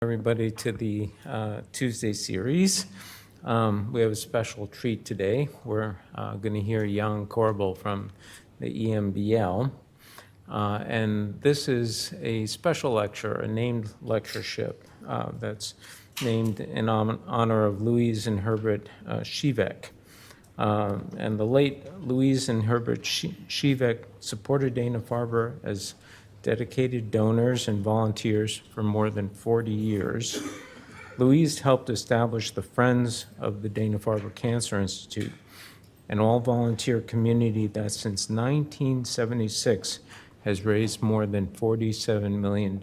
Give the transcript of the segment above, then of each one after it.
Everybody to the Tuesday series. We have a special treat today. We're going to hear Jan Korbel from the EMBL. And this is a special lecture, a named lectureship that's named in honor of Louise and Herbert Schivek. And the late Louise and Herbert Schivek supported Dana-Farber as dedicated donors and volunteers for more than 40 years. Louise helped establish the Friends of the Dana-Farber Cancer Institute, an all-volunteer community that since 1976 has raised more than $47 million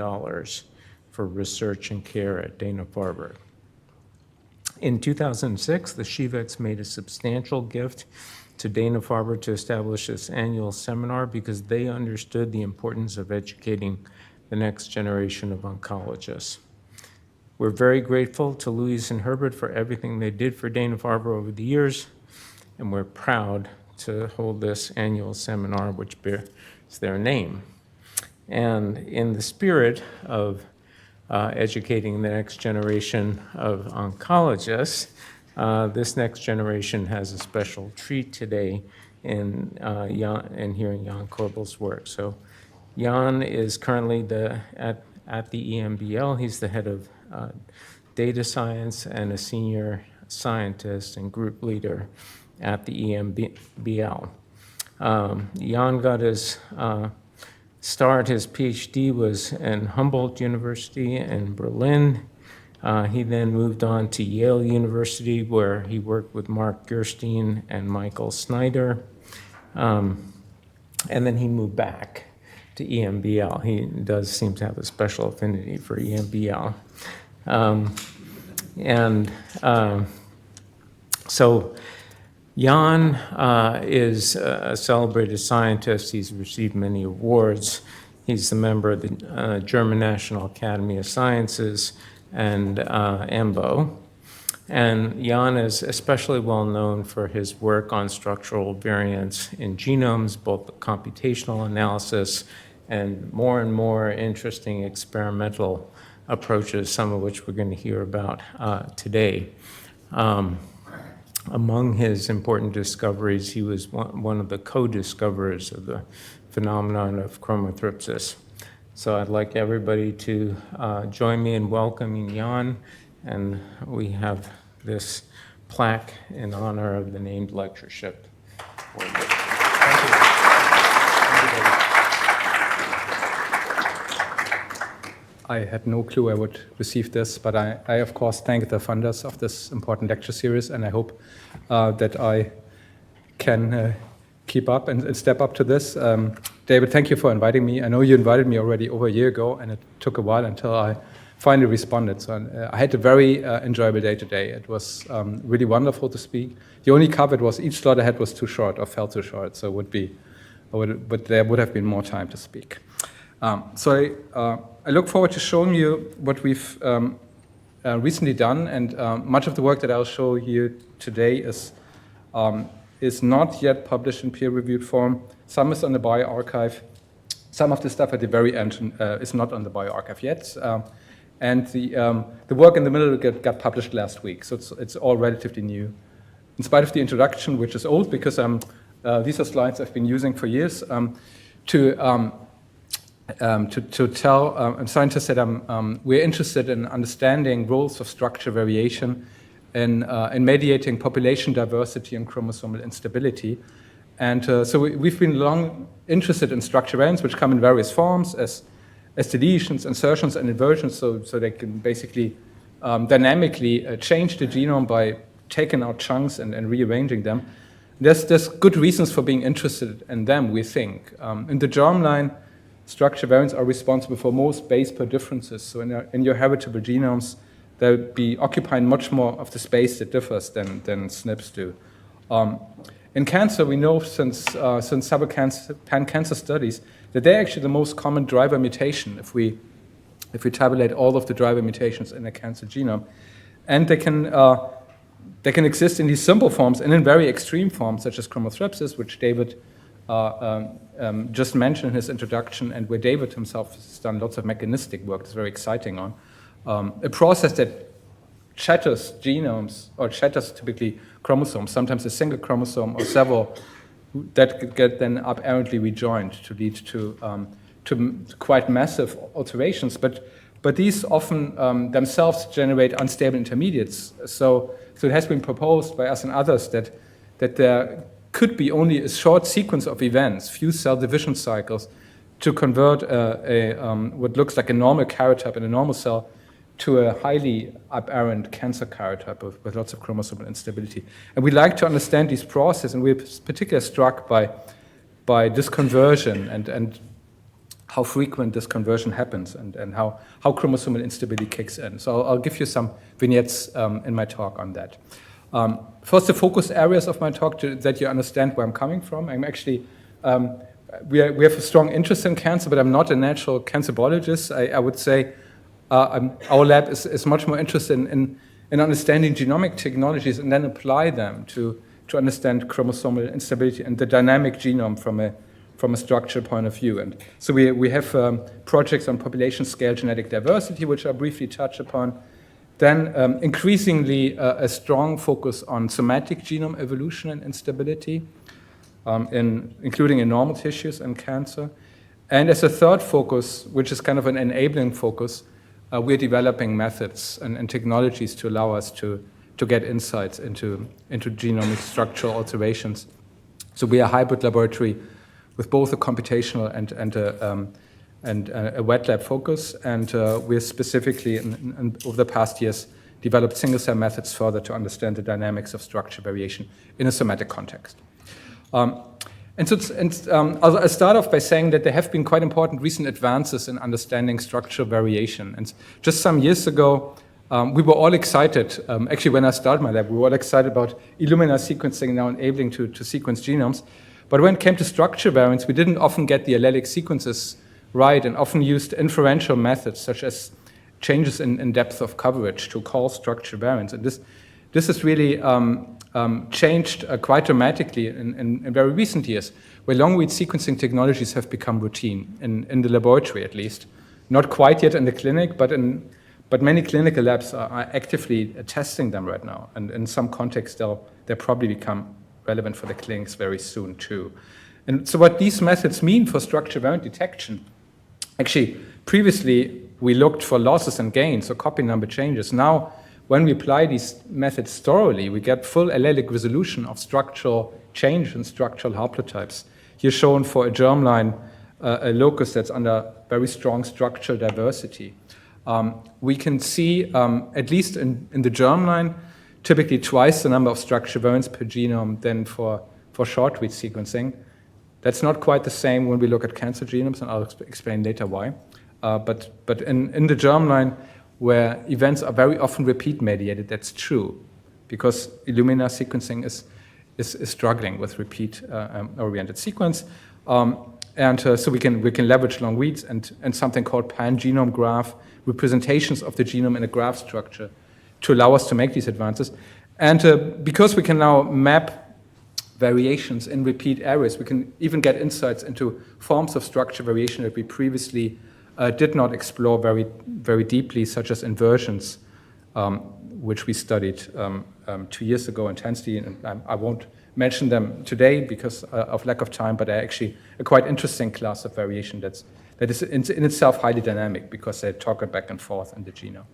for research and care at Dana-Farber. In 2006, the Schiveks made a substantial gift to Dana-Farber to establish this annual seminar because they understood the importance of educating the next generation of oncologists. We're very grateful to Louise and Herbert for everything they did for Dana-Farber over the years, and we're proud to hold this annual seminar, which bears their name. And in the spirit of educating the next generation of oncologists, this next generation has a special treat today in hearing Jan Korbel's work. So Jan is currently at the EMBL. He's the head of data science and a senior scientist and group leader at the EMBL. Jan got his start, his PhD was in Humboldt University in Berlin. He then moved on to Yale University, where he worked with Mark Gerstein and Michael Snyder. And then he moved back to EMBL. He does seem to have a special affinity for EMBL. So Jan is a celebrated scientist. He's received many awards. He's a member of the German National Academy of Sciences and EMBO. And Jan is especially well known for his work on structural variants in genomes, both the computational analysis and more interesting experimental approaches, some of which we're going to hear about today. Among his important discoveries, he was one of the co-discoverers of the phenomenon of chromothripsis. So I'd like everybody to join me in welcoming Jan, and we have this plaque in honor of the named lectureship. Thank you. I had no clue I would receive this, but I of course thank the funders of this important lecture series, and I hope that I can keep up and step up to this. David, thank you for inviting me. I know you invited me already over a year ago, and it took a while until I finally responded. So I had a very enjoyable day today. It was really wonderful to speak. The only caveat was each slot I had was too short or felt too short, so but there would have been more time to speak. I look forward to showing you what we've recently done, and much of the work that I'll show you today is not yet published in peer-reviewed form. Some is on the bioRxiv. Some of the stuff at the very end is not on the bioRxiv yet. And the work in the middle got published last week, so it's all relatively new. In spite of the introduction, which is old because these are slides I've been using for years, to tell scientists that we're interested in understanding roles of structure variation in mediating population diversity and chromosomal instability. And so we've been long interested in structure variants, which come in various forms as deletions, insertions, and inversions, so they can basically dynamically change the genome by taking out chunks and rearranging them. There's good reasons for being interested in them, we think. In the germline, structure variants are responsible for most base pair differences. So in your heritable genomes, they'll be occupying much more of the space that differs than SNPs do. In cancer, we know since several pan-cancer studies that they're actually the most common driver mutation if we tabulate all of the driver mutations in a cancer genome. And they can exist in these simple forms and in very extreme forms, such as chromothripsis, which David just mentioned in his introduction, and where David himself has done lots of mechanistic work that's very exciting on. a process that shatters genomes, or shatters typically chromosomes, sometimes a single chromosome or several, that get then aberrantly rejoined to lead to quite massive alterations. But these often themselves generate unstable intermediates. So it has been proposed by us and others that there could be only a short sequence of events, few cell division cycles, to convert what looks like a normal karyotype in a normal cell to a highly aberrant cancer karyotype with lots of chromosomal instability. And we like to understand these processes, and we're particularly struck by this conversion and how frequent this conversion happens, and how chromosomal instability kicks in. So I'll give you some vignettes in my talk on that. First, the focus areas of my talk, that you understand where I'm coming from. I'm actually, we have a strong interest in cancer, but I'm not a natural cancer biologist. I would say our lab is much more interested in understanding genomic technologies and then apply them to understand chromosomal instability and the dynamic genome from a structural point of view. And so we have projects on population scale genetic diversity, which I'll briefly touch upon. Then increasingly a strong focus on somatic genome evolution and instability, including in normal tissues and cancer. And as a third focus, which is kind of an enabling focus, we're developing methods and technologies to allow us to get insights into genomic structural alterations. So we are a hybrid laboratory with both a computational and a wet lab focus, and we're specifically, over the past years, developed single-cell methods further to understand the dynamics of structure variation in a somatic context. I'll start off by saying that there have been quite important recent advances in understanding structural variation. And just some years ago, we were all excited. Actually, when I started my lab, we were all excited about Illumina sequencing now enabling to sequence genomes. But when it came to structure variants, we didn't often get the allelic sequences right, and often used inferential methods such as changes in depth of coverage to call structure variants. And this has really changed quite dramatically in very recent years, where long-read sequencing technologies have become routine, in the laboratory at least. Not quite yet in the clinic, but many clinical labs are actively testing them right now. And in some contexts, they'll probably become relevant for the clinics very soon too. And so what these methods mean for structure variant detection, actually, previously we looked for losses and gains, so copy number changes. Now, when we apply these methods thoroughly, we get full allelic resolution of structural change and structural haplotypes. Here shown for a germline, a locus that's under very strong structural diversity. We can see, at least in the germline, typically twice the number of structure variants per genome than for short-read sequencing. That's not quite the same when we look at cancer genomes, and I'll explain later why. But in the germline, where events are very often repeat-mediated, that's true, because Illumina sequencing is struggling with repeat-oriented sequence. So we can leverage long reads and something called pan-genome graph, representations of the genome in a graph structure, to allow us to make these advances. And because we can now map variations in repeat areas, we can even get insights into forms of structure variation that we previously did not explore very, very deeply, such as inversions, which we studied 2 years ago intensely. And I won't mention them today because of lack of time, but they're actually a quite interesting class of variation that is in itself highly dynamic because they toggle back and forth in the genome.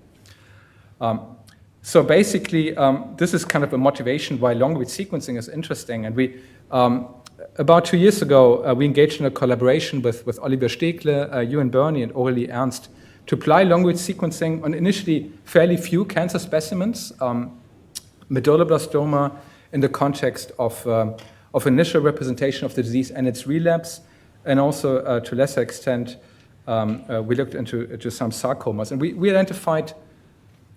So basically, this is kind of a motivation why long-read sequencing is interesting. And we, about 2 years ago, we engaged in a collaboration with Oliver Stekle, Ewan Burney, and Aurélie Ernst to apply long-read sequencing on initially fairly few cancer specimens, medulloblastoma in the context of initial representation of the disease and its relapse, and also to lesser extent, we looked into some sarcomas. And we identified,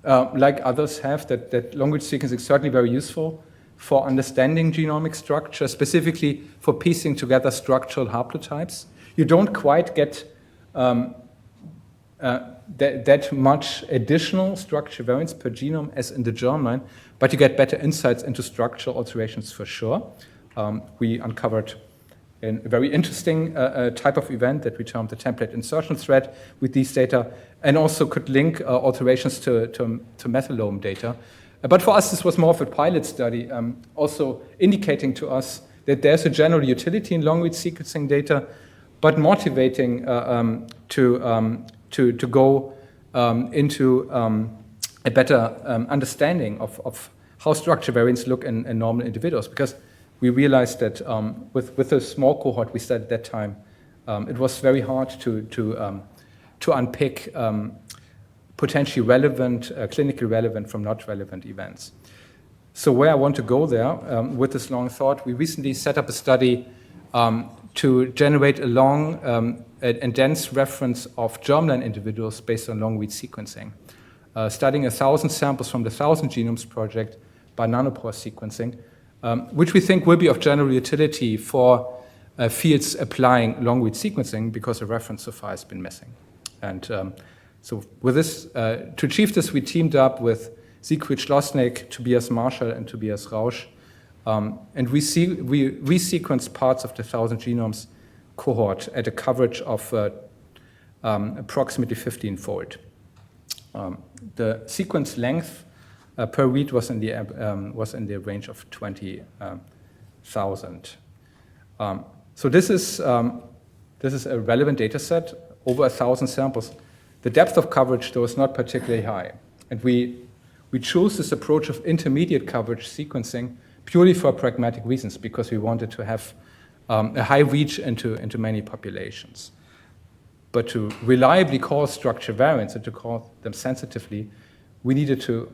like others have, that long-read sequencing is certainly very useful for understanding genomic structure, specifically for piecing together structural haplotypes. You don't quite get that much additional structure variants per genome as in the germline, but you get better insights into structural alterations for sure. We uncovered in a very interesting type of event that we termed the template insertion thread with these data, and also could link alterations to methylome data. But for us, this was more of a pilot study, also indicating to us that there's a general utility in long-read sequencing data, but motivating to go into a better understanding of how structure variants look in normal individuals, because we realized that with a small cohort we studied at that time, it was very hard to unpick potentially relevant, clinically relevant from not relevant events. So where I want to go there with this long thought, we recently set up a study to generate a long and dense reference of germline individuals based on long-read sequencing, studying 1,000 samples from the 1,000 Genomes Project by nanopore sequencing, which we think will be of general utility for fields applying long-read sequencing because the reference so far has been missing. And so with this, to achieve this, we teamed up with Siegfried Schlossnick, Tobias Marschall, and Tobias Rausch, and we resequenced parts of the 1,000 Genomes cohort at a coverage of approximately 15-fold. The sequence length per read was in the range of 20,000. So this is a relevant data set, over 1,000 samples. The depth of coverage, though, is not particularly high. And we chose this approach of intermediate coverage sequencing purely for pragmatic reasons, because we wanted to have a high reach into many populations. But to reliably call structure variants and to call them sensitively, we needed to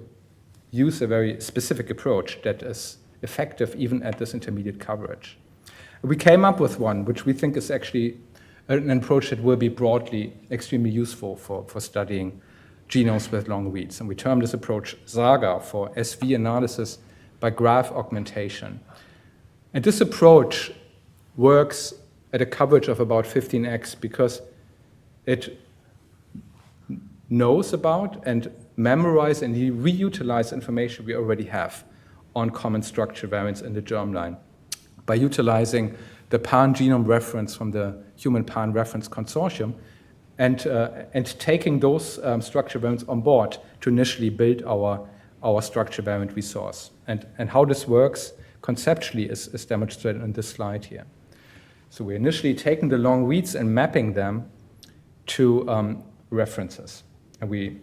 use a very specific approach that is effective even at this intermediate coverage. We came up with one, which we think is actually an approach that will be broadly extremely useful for studying genomes with long reads. And we term this approach SAGA, for SV analysis by graph augmentation. And this approach works at a coverage of about 15x because it knows about and memorize and reutilize information we already have on common structure variants in the germline by utilizing the pan-genome reference from the Human Pan Reference Consortium and taking those structure variants on board to initially build our structure variant resource. And how this works conceptually is demonstrated on this slide here. So we're initially taking the long reads and mapping them to references. And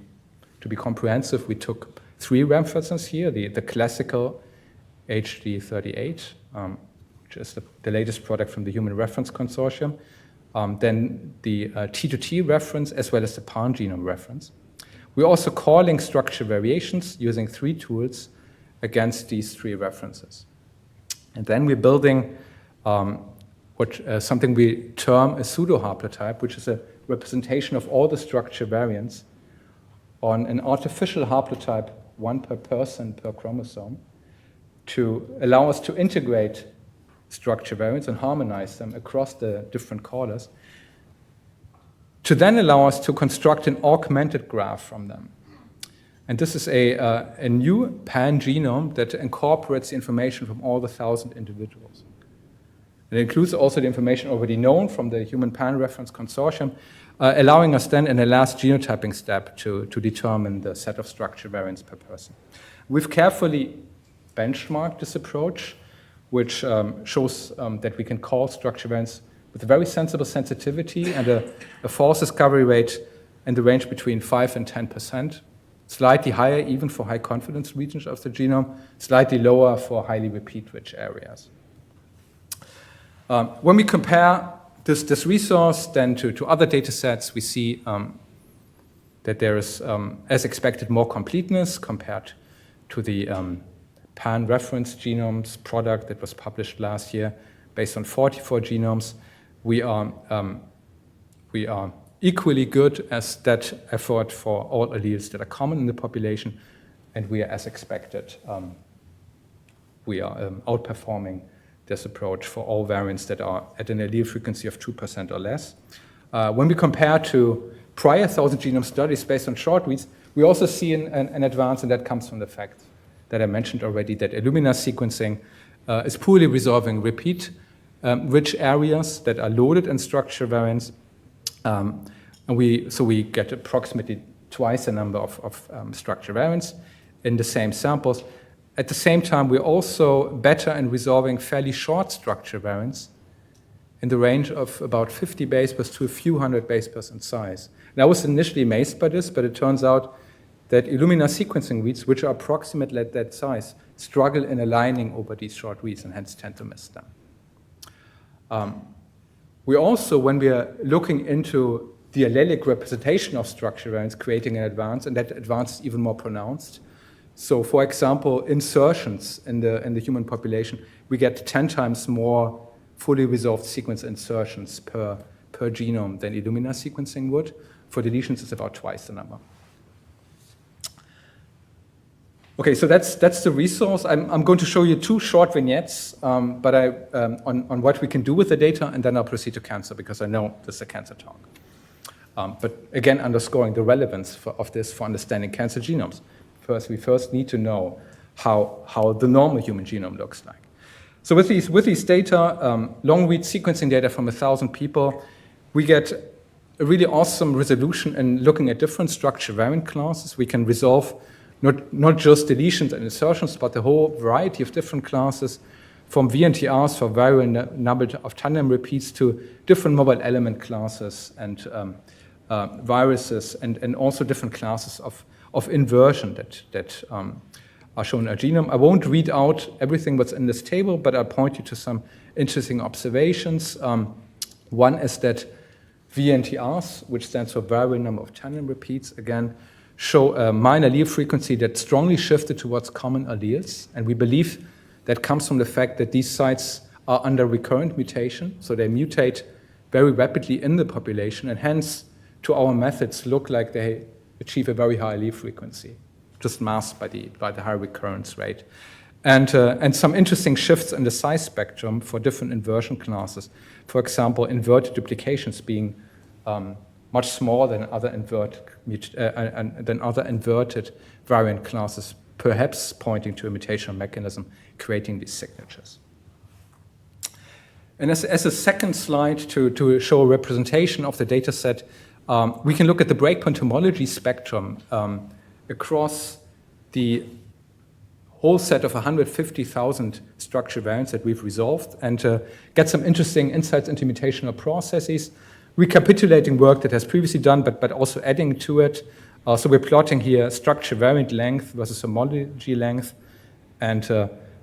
to be comprehensive, we took 3 references here, the classical HD38, which is the latest product from the Human Reference Consortium, then the T2T reference, as well as the pan-genome reference. We're also calling structure variations using 3 tools against these 3 references. And then we're building something we term a pseudo-haplotype, which is a representation of all the structure variants on an artificial haplotype, 1 per person per chromosome, to allow us to integrate structure variants and harmonize them across the different callers, to then allow us to construct an augmented graph from them. And this is a new pan-genome that incorporates the information from all the 1,000 individuals. It includes also the information already known from the Human Pan Reference Consortium, allowing us then in the last genotyping step to determine the set of structure variants per person. We've carefully benchmarked this approach, which shows that we can call structure variants with a very sensible sensitivity and a false discovery rate in the range between 5 and 10%, slightly higher even for high confidence regions of the genome, slightly lower for highly repeat-rich areas. When we compare this resource then to other data sets, we see that there is, as expected, more completeness compared to the Pan Reference Genomes product that was published last year based on 44 genomes. We are equally good as that effort for all alleles that are common in the population, and we are, as expected, we are outperforming this approach for all variants that are at an allele frequency of 2% or less. When we compare to prior 1,000 genome studies based on short reads, we also see an advance, and that comes from the fact that I mentioned already, that Illumina sequencing is poorly resolving repeat rich areas that are loaded in structure variants. So we get approximately twice the number of structure variants in the same samples. At the same time, we're also better in resolving fairly short structure variants in the range of about 50 base pairs to a few hundred base pairs in size. And I was initially amazed by this, but it turns out that Illumina sequencing reads, which are approximately at that size, struggle in aligning over these short reads and hence tend to miss them. We also, when we are looking into the allelic representation of structure variants, creating an advance, and that advance is even more pronounced. So, for example, insertions in the human population, we get 10 times more fully resolved sequence insertions per genome than Illumina sequencing would. For deletions, it's about twice the number. Okay, so that's the resource. I'm going to show you 2 short vignettes, on what we can do with the data, and then I'll proceed to cancer because I know this is a cancer talk. But again, underscoring the relevance of this for understanding cancer genomes. We first need to know how the normal human genome looks like. So with these data, long-read sequencing data from 1,000 people, we get a really awesome resolution in looking at different structure variant classes. We can resolve not just deletions and insertions, but a whole variety of different classes, from VNTRs for variant number of tandem repeats to different mobile element classes and viruses, and also different classes of inversion that are shown in our genome. I won't read out everything that's in this table, but I'll point you to some interesting observations. One is that VNTRs, which stands for variant number of tandem repeats, again, show a minor allele frequency that strongly shifted towards common alleles. And we believe that comes from the fact that these sites are under recurrent mutation, so they mutate very rapidly in the population, and hence, to our methods, look like they achieve a very high allele frequency, just masked by the high recurrence rate. And some interesting shifts in the size spectrum for different inversion classes. For example, inverted duplications being much smaller than other inverted variant classes, perhaps pointing to a mutational mechanism creating these signatures. And as a second slide to show a representation of the data set, we can look at the breakpoint homology spectrum across the whole set of 150,000 structure variants that we've resolved, and get some interesting insights into mutational processes, recapitulating work that has previously done, but also adding to it. So we're plotting here structure variant length versus homology length, and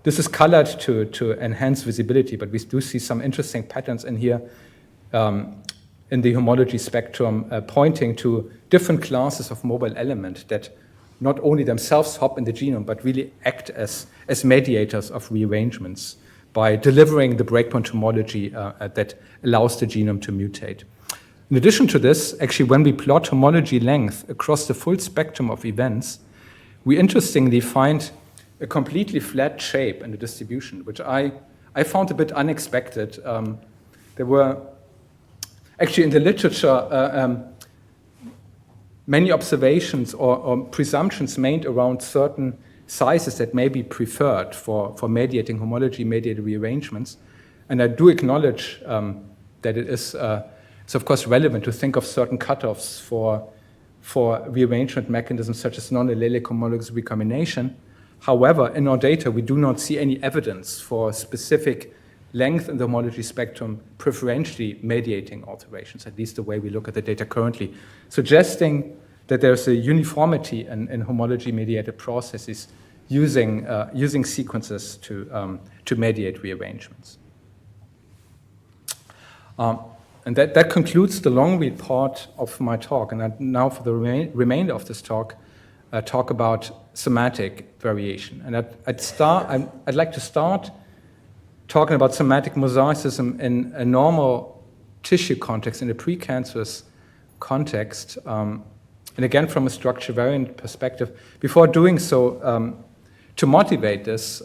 this is colored to enhance visibility, but we do see some interesting patterns in here in the homology spectrum, pointing to different classes of mobile element that not only themselves hop in the genome, but really act as mediators of rearrangements by delivering the breakpoint homology that allows the genome to mutate. In addition to this, actually, when we plot homology length across the full spectrum of events, we interestingly find a completely flat shape in the distribution, which I found a bit unexpected. There were actually in the literature many observations or presumptions made around certain sizes that may be preferred for mediating homology-mediated rearrangements. And I do acknowledge that it's of course relevant to think of certain cutoffs for rearrangement mechanisms such as non-allelic homologous recombination. However, in our data, we do not see any evidence for specific length in the homology spectrum preferentially mediating alterations, at least the way we look at the data currently, suggesting that there's a uniformity in homology-mediated processes using sequences to mediate rearrangements. And that concludes the long-read part of my talk. And now for the remainder of this talk, talk about somatic variation. And I'd like to start talking about somatic mosaicism in a normal tissue context, in a precancerous context, and again from a structure variant perspective. Before doing so, to motivate this,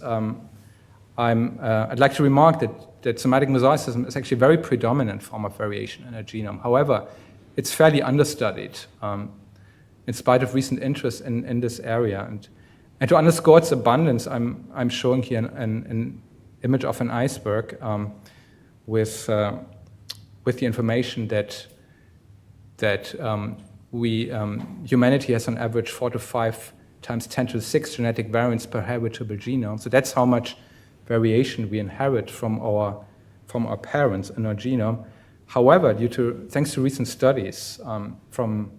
I'd like to remark that somatic mosaicism is actually a very predominant form of variation in a genome. However, it's fairly understudied in spite of recent interest in this area. And to underscore its abundance, I'm showing here an image of an iceberg with the information that humanity has on average 4 to 5 times 10 to the 6 genetic variants per heritable genome. So that's how much variation we inherit from our parents in our genome. However, thanks to recent studies from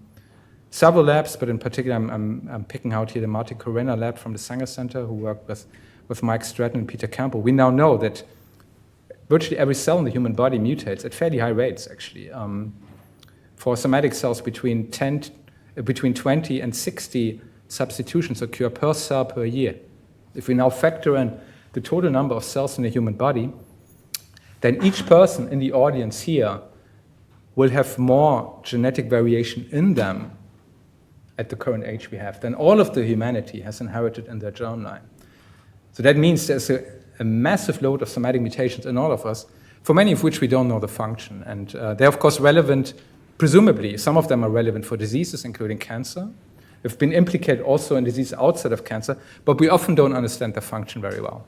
several labs, but in particular I'm picking out here the Martin Corena lab from the Sanger Center, who worked with Mike Stratton and Peter Campbell. We now know that virtually every cell in the human body mutates at fairly high rates, actually. For somatic cells, between 20 and 60 substitutions occur per cell per year. If we now factor in the total number of cells in the human body, then each person in the audience here will have more genetic variation in them at the current age we have than all of the humanity has inherited in their germline. So that means there's a massive load of somatic mutations in all of us, for many of which we don't know the function. And they're, of course, relevant, presumably, some of them are relevant for diseases, including cancer. They've been implicated also in disease outside of cancer, but we often don't understand the function very well.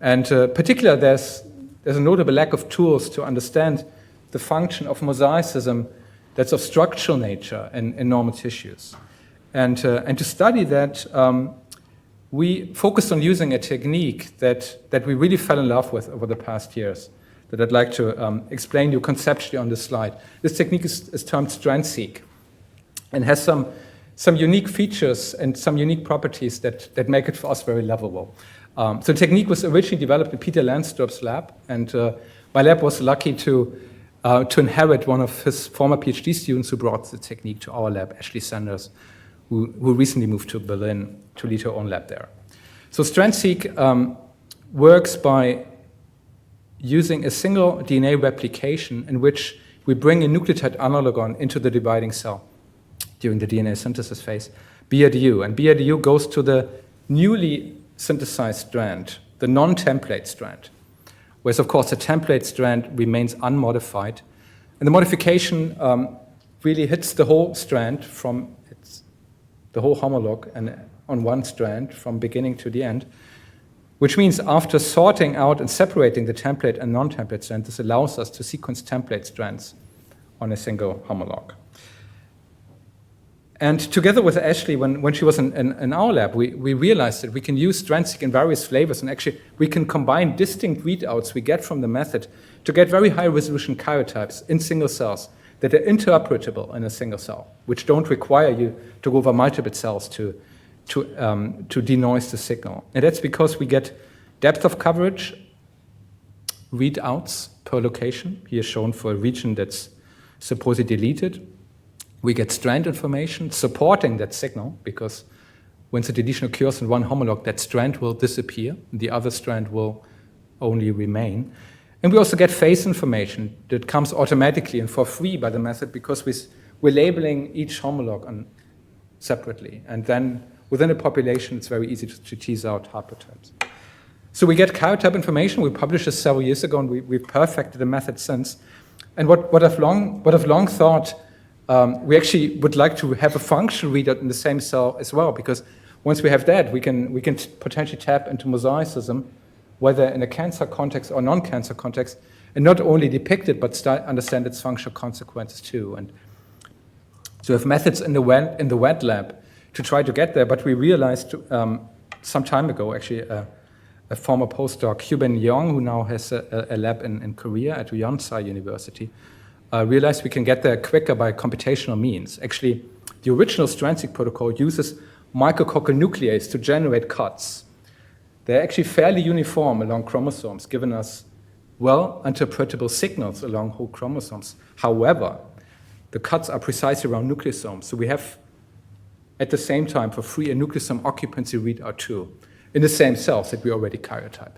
And particularly, there's a notable lack of tools to understand the function of mosaicism that's of structural nature in normal tissues. And to study that, we focused on using a technique that we really fell in love with over the past years, that I'd like to explain to you conceptually on this slide. This technique is termed strand-seq and has some unique features and some unique properties that make it for us very lovable. So the technique was originally developed in Peter Landstrup's lab, and my lab was lucky to inherit one of his former PhD students who brought the technique to our lab, Ashley Sanders, who recently moved to Berlin to lead her own lab there. So strand-seq works by using a single DNA replication in which we bring a nucleotide analogon into the dividing cell during the DNA synthesis phase, BRDU. And BRDU goes to the newly synthesized strand, the non-template strand, whereas, of course, the template strand remains unmodified. And the modification really hits the whole strand the whole homolog and on one strand from beginning to the end, which means after sorting out and separating the template and non-template strand, this allows us to sequence template strands on a single homolog. And together with Ashley, when she was in our lab, we realized that we can use strand-seq in various flavors, and actually we can combine distinct readouts we get from the method to get very high-resolution karyotypes in single cells that are interpretable in a single cell, which don't require you to go over multiple cells to denoise the signal. And that's because we get depth of coverage readouts per location, here shown for a region that's supposedly deleted. We get strand information supporting that signal, because once a deletion occurs in one homolog, that strand will disappear, and the other strand will only remain. And we also get phase information that comes automatically and for free by the method, because we're labeling each homolog separately. And then within a population, it's very easy to tease out haplotypes. So we get karyotype information. We published this several years ago, and we've perfected the method since. And what I've long thought, we actually would like to have a function readout in the same cell as well, because once we have that, we can potentially tap into mosaicism, whether in a cancer context or non-cancer context, and not only depict it, but understand its functional consequences too. And so we have methods in the wet lab to try to get there, but we realized some time ago, actually, a former postdoc, Hyun Young, who now has a lab in Korea at Yonsei University, realized we can get there quicker by computational means. Actually, the original strand-seq protocol uses micrococcal nuclease to generate cuts. They're actually fairly uniform along chromosomes, giving us well-interpretable signals along whole chromosomes. However, the cuts are precisely around nucleosomes, so we have, at the same time, for free, a nucleosome occupancy readout too, in the same cells that we already karyotype.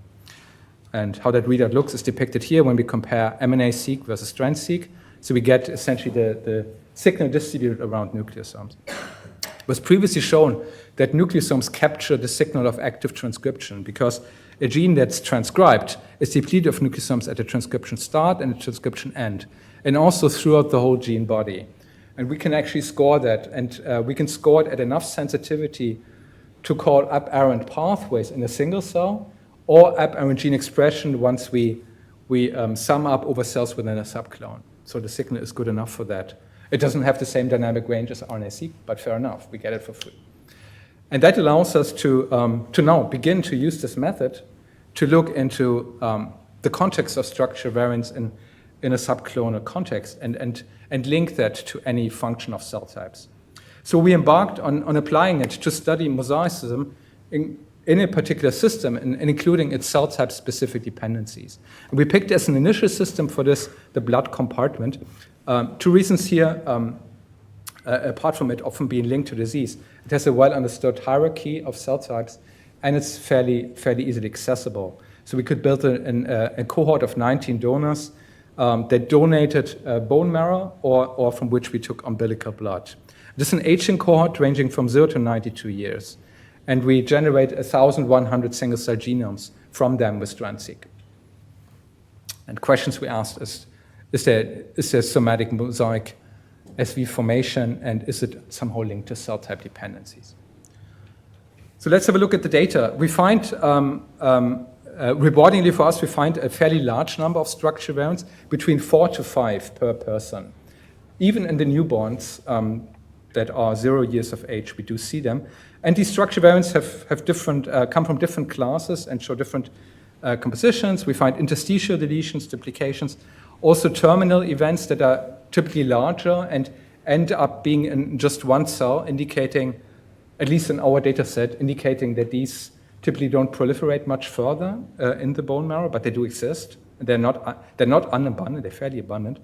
And how that readout looks is depicted here when we compare MNA-seq versus strand-seq. So we get essentially the signal distributed around nucleosomes. It was previously shown that nucleosomes capture the signal of active transcription, because a gene that's transcribed is depleted of nucleosomes at the transcription start and the transcription end, and also throughout the whole gene body. And we can actually score that, and we can score it at enough sensitivity to call up aberrant pathways in a single cell, or aberrant gene expression once we we sum up over cells within a subclone. So the signal is good enough for that. It doesn't have the same dynamic range as RNA-seq, but fair enough, we get it for free. And that allows us to now begin to use this method to look into the context of structure variance in a subclonal context and link that to any function of cell types. So we embarked on applying it to study mosaicism in a particular system and including its cell type specific dependencies. And we picked as an initial system for this the blood compartment. Two reasons here, apart from it often being linked to disease. It has a well understood hierarchy of cell types and it's fairly easily accessible. So we could build a cohort of 19 donors that donated bone marrow or from which we took umbilical blood. This is an aging cohort ranging from 0 to 92 years. And we generate 1,100 single-cell genomes from them with strand-seq. And questions we asked is there somatic mosaic SV formation, and is it somehow linked to cell type dependencies? So let's have a look at the data. We find, rewardingly for us, we find a fairly large number of structure variants, between 4 to 5 per person. Even in the newborns that are 0 years of age, we do see them. And these structure variants have different, come from different classes and show different compositions. We find interstitial deletions, duplications, also terminal events that are typically larger and end up being in just one cell, indicating, at least in our data set, indicating that these typically don't proliferate much further in the bone marrow, but they do exist. They're not unabundant, they're fairly abundant.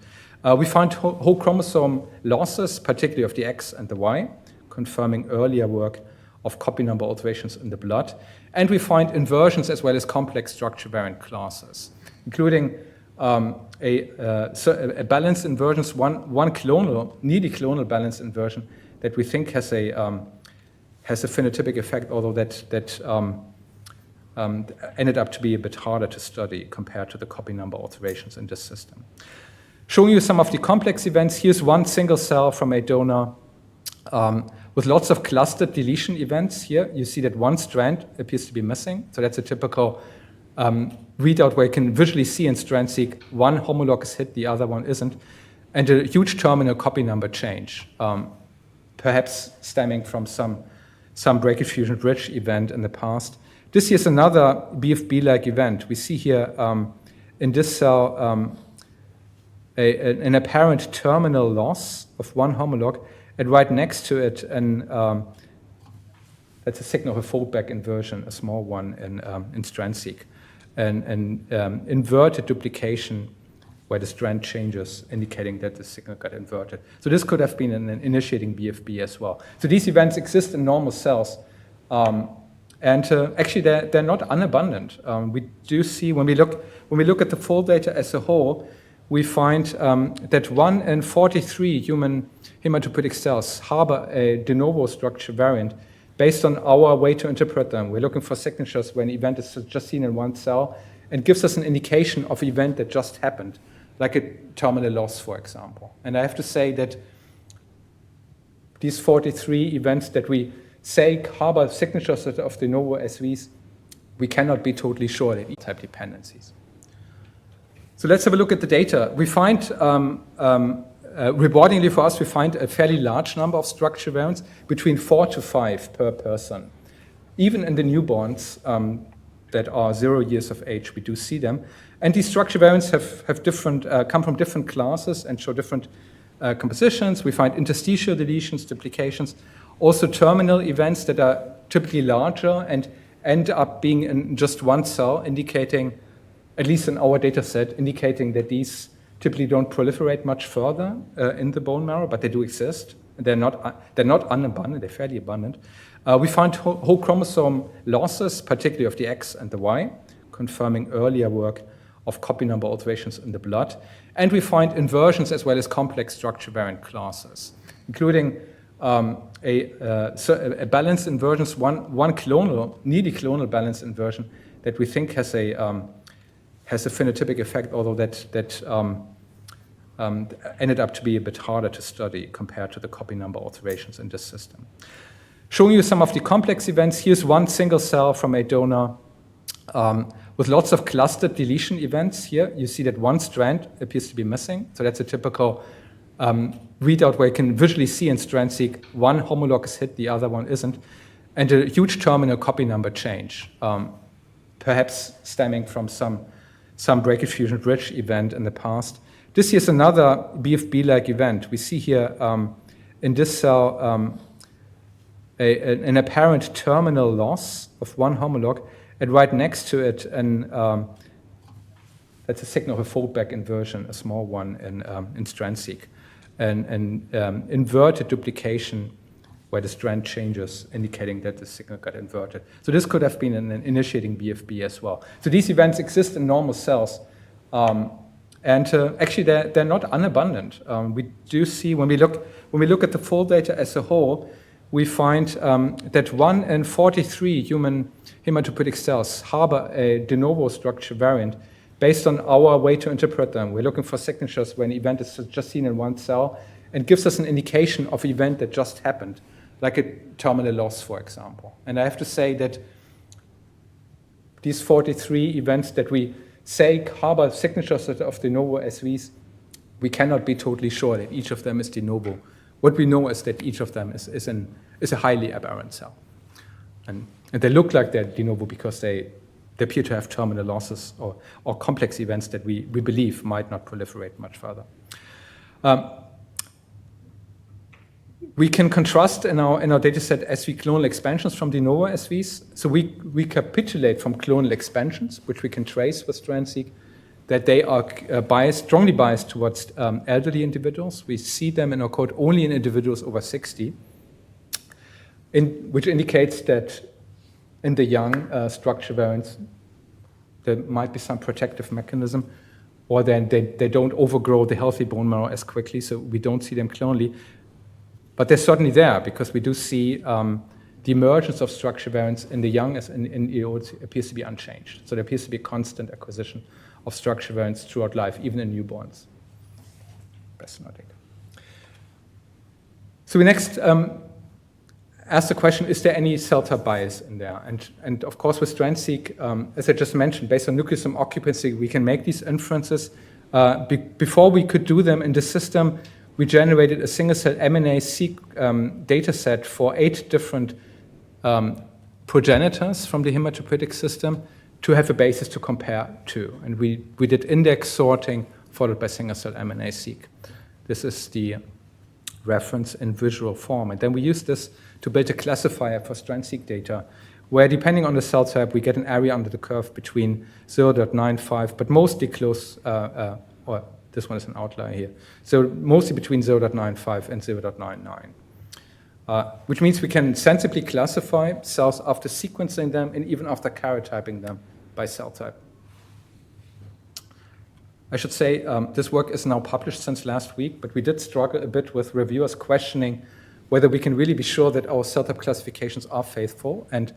We find whole chromosome losses, particularly of the X and the Y, confirming earlier work of copy number alterations in the blood. And we find inversions as well as complex structure variant classes, including a balanced inversions, one clonal, nearly clonal balanced inversion that we think has a phenotypic effect, although that ended up to be a bit harder to study compared to the copy number alterations in this system. Showing you some of the complex events, here's one single cell from a donor with lots of clustered deletion events here. You see that one strand appears to be missing. So that's a typical readout where you can visually see in strand-seq one homolog is hit, the other one isn't, and a huge terminal copy number change, perhaps stemming from some breakage fusion bridge event in the past. This here's another BFB-like event. We see here in this cell an apparent terminal loss of one homolog, and right next to it, that's a signal of a foldback inversion, a small one in strand-seq, an inverted duplication where the strand changes, indicating that the signal got inverted. So this could have been an initiating BFB as well. So these events exist in normal cells, and actually they're not unabundant. We do see when we look at the full data as a whole, we find that 1 in 43 human hematopoietic cells harbor a de novo structure variant based on our way to interpret them. We're looking for signatures when an event is just seen in one cell and gives us an indication of an event that just happened, like a terminal loss, for example. And I have to say that these 43 events that we say harbor signatures of de novo SVs, we cannot be totally sure that type dependencies. So let's have a look at the data. We find, rewardingly for us, we find a fairly large number of structure variants, between 4 to 5 per person. Even in the newborns that are 0 years of age, we do see them. And these structure variants have different, come from different classes and show different compositions. We find interstitial deletions, duplications, also terminal events that are typically larger and end up being in just one cell, indicating, at least in our data set, indicating that these typically don't proliferate much further in the bone marrow, but they do exist. They're not unabundant, they're fairly abundant. We find whole chromosome losses, particularly of the X and the Y, confirming earlier work of copy number alterations in the blood. And we find inversions as well as complex structure variant classes, including a balanced inversions, one clonal, nearly clonal balanced inversion that we think has a phenotypic effect, although that ended up to be a bit harder to study compared to the copy number alterations in this system. Showing you some of the complex events, here's one single cell from a donor with lots of clustered deletion events here. You see that one strand appears to be missing. So that's a typical readout where you can visually see in strand-seq one homolog is hit, the other one isn't, and a huge terminal copy number change, perhaps stemming from some breakage fusion bridge event in the past. This here is another BFB-like event. We see here in this cell an apparent terminal loss of one homolog, and right next to it, that's a signal of a foldback inversion, a small one in strand-seq, an inverted duplication where the strand changes, indicating that the signal got inverted. So this could have been an initiating BFB as well. So these events exist in normal cells, and actually they're not unabundant. We do see when we look at the fold data as a whole, we find that 1 in 43 human hematopoietic cells harbor a de novo structure variant based on our way to interpret them. We're looking for signatures when an event is just seen in one cell and gives us an indication of an event that just happened, like a terminal loss, for example. And I have to say that these 43 events that we say harbor signatures of de novo SVs, we cannot be totally sure that each of them is de novo. What we know is that each of them is a highly aberrant cell. And they look like they're de novo because they appear to have terminal losses or complex events that we believe might not proliferate much further. We can contrast in our data set SV clonal expansions from de novo SVs. So we recapitulate from clonal expansions, which we can trace with strand-seq, that they are strongly biased towards elderly individuals. We see them in our code only in individuals over 60, which indicates that in the young structure variants, there might be some protective mechanism, or then they don't overgrow the healthy bone marrow as quickly, so we don't see them clonally. But they're certainly there because we do see the emergence of structure variants in the young as in EOs appears to be unchanged. So there appears to be a constant acquisition of structure variants throughout life, even in newborns. Best notic. So we next ask the question, is there any cell type bias in there? And of course, with strand-seq, as I just mentioned, based on nucleosome occupancy, we can make these inferences. Before we could do them in the system, we generated a single-cell MNA-seq data set for 8 different progenitors from the hematopoietic system to have a basis to compare to. And we did index sorting followed by single-cell MNA-seq. This is the reference in visual form. And then we use this to build a classifier for strand-seq data, where depending on the cell type, we get an area under the curve between 0.95, but mostly close, or this one is an outlier here. So mostly between 0.95 and 0.99, which means we can sensibly classify cells after sequencing them and even after karyotyping them by cell type. I should say this work is now published since last week, but we did struggle a bit with reviewers questioning whether we can really be sure that our cell type classifications are faithful. And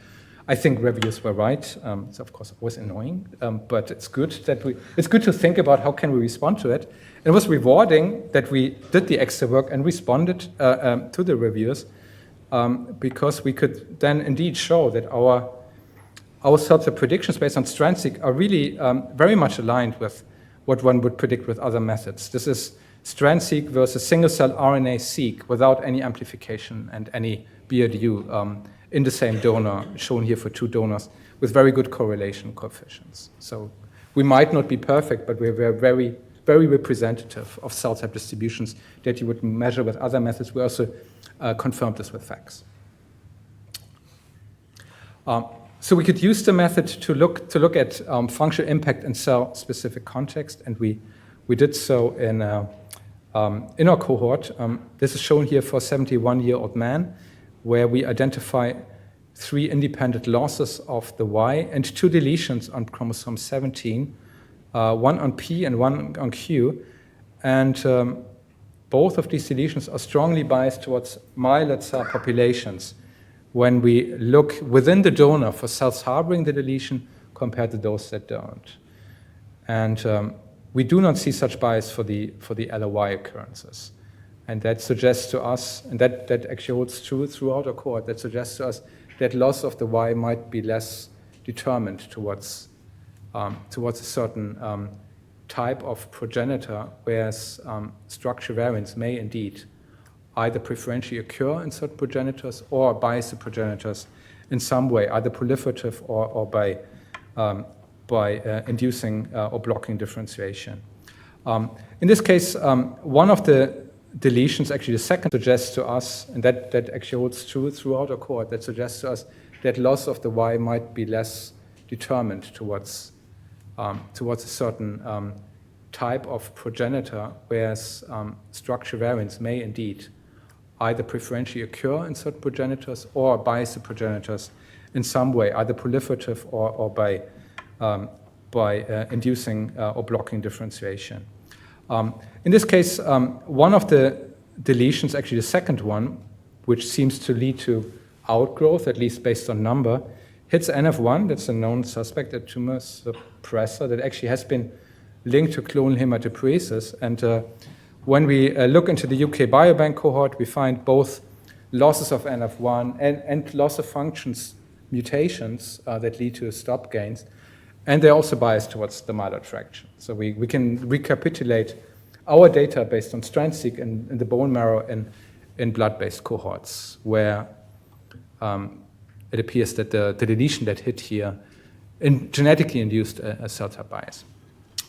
I think reviewers were right. It's of course always annoying, but it's good to think about how can we respond to it. And it was rewarding that we did the extra work and responded to the reviewers because we could then indeed show that our cell type predictions based on strand-seq are really very much aligned with what one would predict with other methods. This is strand-seq versus single-cell RNA-seq without any amplification and any BRDU in the same donor, shown here for 2 donors, with very good correlation coefficients. So we might not be perfect, but we're very, very representative of cell type distributions that you would measure with other methods. We also confirmed this with FACS. So we could use the method to look at functional impact in cell-specific context, and we did so in our cohort. This is shown here for a 71-year-old man, where we identify 3 independent losses of the Y and 2 deletions on chromosome 17, 1 on P and 1 on Q. And both of these deletions are strongly biased towards myeloid cell populations when we look within the donor for cells harboring the deletion compared to those that don't. And we do not see such bias for the LOY occurrences. And that suggests to us, and that actually holds true throughout our cohort, that suggests to us that loss of the Y might be less determined towards towards a certain type of progenitor, whereas structure variants may indeed either preferentially occur in certain progenitors or bias the progenitors in some way, either proliferative or by inducing or blocking differentiation. In this case, one of the deletions, actually the second, suggests to us, and that actually holds true throughout our cohort, that suggests to us that loss of the Y might be less determined towards a certain type of progenitor, whereas structure variants may indeed either preferentially occur in certain progenitors or bias the progenitors in some way, either proliferative or by inducing or blocking differentiation. In this case, one of the deletions, actually the second one, which seems to lead to outgrowth, at least based on number, hits NF1. That's a known suspect, a tumor suppressor that actually has been linked to clonal hematopoiesis. And when we look into the UK Biobank cohort, we find both losses of NF1 and loss of functions mutations that lead to stop gains. And they're also biased towards the myeloid fraction. So we can recapitulate our data based on strand-seq in the bone marrow in blood-based cohorts, where it appears that the deletion that hit here genetically induced a cell type bias.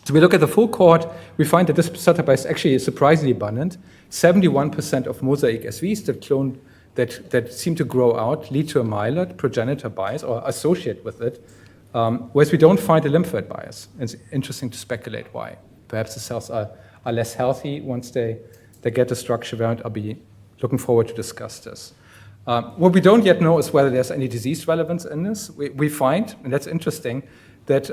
So we look at the full cohort, we find that this cell type bias actually is surprisingly abundant. 71% of mosaic SVs that seem to grow out lead to a myeloid progenitor bias or associate with it, whereas we don't find a lymphoid bias. It's interesting to speculate why. Perhaps the cells are less healthy once they get the structure variant. I'll be looking forward to discuss this. What we don't yet know is whether there's any disease relevance in this. We find, and that's interesting, that